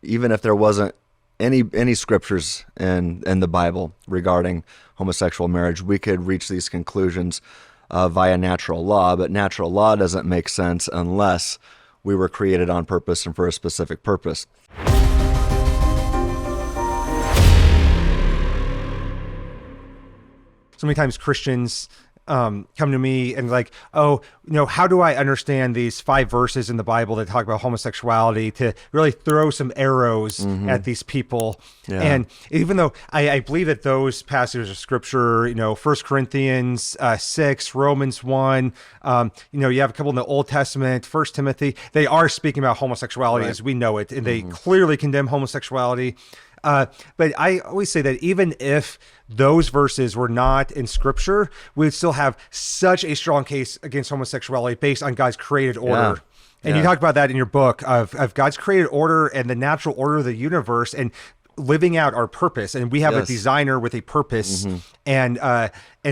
even if there wasn't any scriptures in the Bible regarding homosexual marriage, we could reach these conclusions via natural law, but natural law doesn't make sense unless we were created on purpose and for a specific purpose. So many times Christians come to me and like, oh, how do I understand these 5 verses in the Bible that talk about homosexuality to really throw some arrows at these people? Yeah. And even though I believe that those passages of scripture, 1 Corinthians 6, Romans 1, you have a couple in the Old Testament, 1 Timothy, they are speaking about homosexuality as we know it, and they clearly condemn homosexuality. But I always say that even if those verses were not in scripture, we would still have such a strong case against homosexuality based on God's created order. And you talked about that in your book of God's created order and the natural order of the universe and living out our purpose. And we have a designer with a purpose. And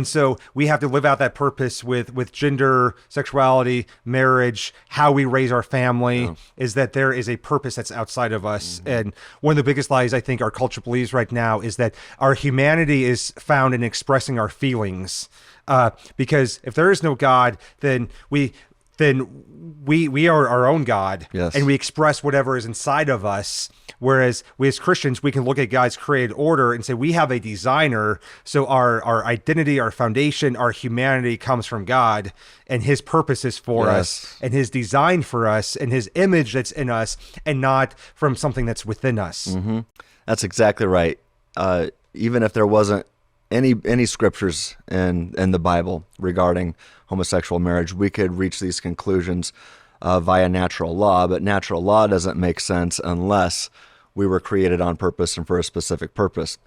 so we have to live out that purpose with gender, sexuality, marriage, how we raise our family, is that there is a purpose that's outside of us. And one of the biggest lies I think our culture believes right now is that our humanity is found in expressing our feelings. Because if there is no God, then we are our own God, and we express whatever is inside of us. Whereas we as Christians, we can look at God's created order and say we have a designer. So our identity, our foundation, our humanity comes from God, and his purpose is for us, and his design for us, and his image that's in us, and not from something that's within us. That's exactly right. Even if there wasn't any scriptures in the Bible regarding homosexual marriage, we could reach these conclusions via natural law, but natural law doesn't make sense unless we were created on purpose and for a specific purpose.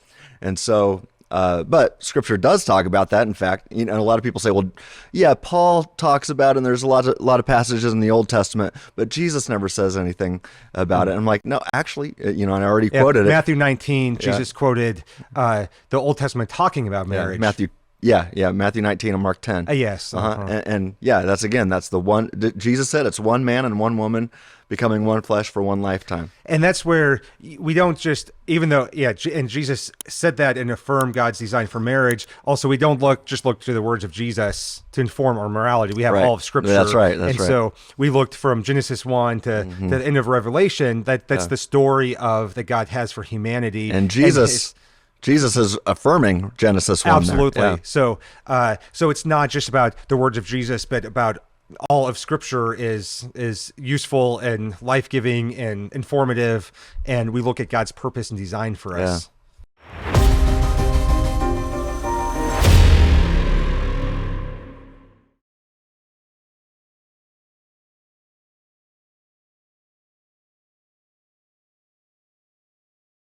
And so, but scripture does talk about that. In fact, a lot of people say, well, yeah, Paul talks about it, and there's a lot of passages in the Old Testament, but Jesus never says anything about it. And I'm like, no, actually, and I already quoted it. Matthew 19, Jesus quoted the Old Testament talking about marriage. Matthew 19 and Mark 10. Yes. And that's the one. Jesus said it's one man and one woman becoming one flesh for one lifetime. And that's where we don't just, even though, and Jesus said that and affirmed God's design for marriage, also we don't look to the words of Jesus to inform our morality. We have all of Scripture. That's right. So we looked from Genesis 1 to the end of Revelation. That's the story that God has for humanity. And Jesus is affirming Genesis 1. Absolutely. Yeah. So it's not just about the words of Jesus, but about all of Scripture is useful and life-giving and informative, and we look at God's purpose and design for us.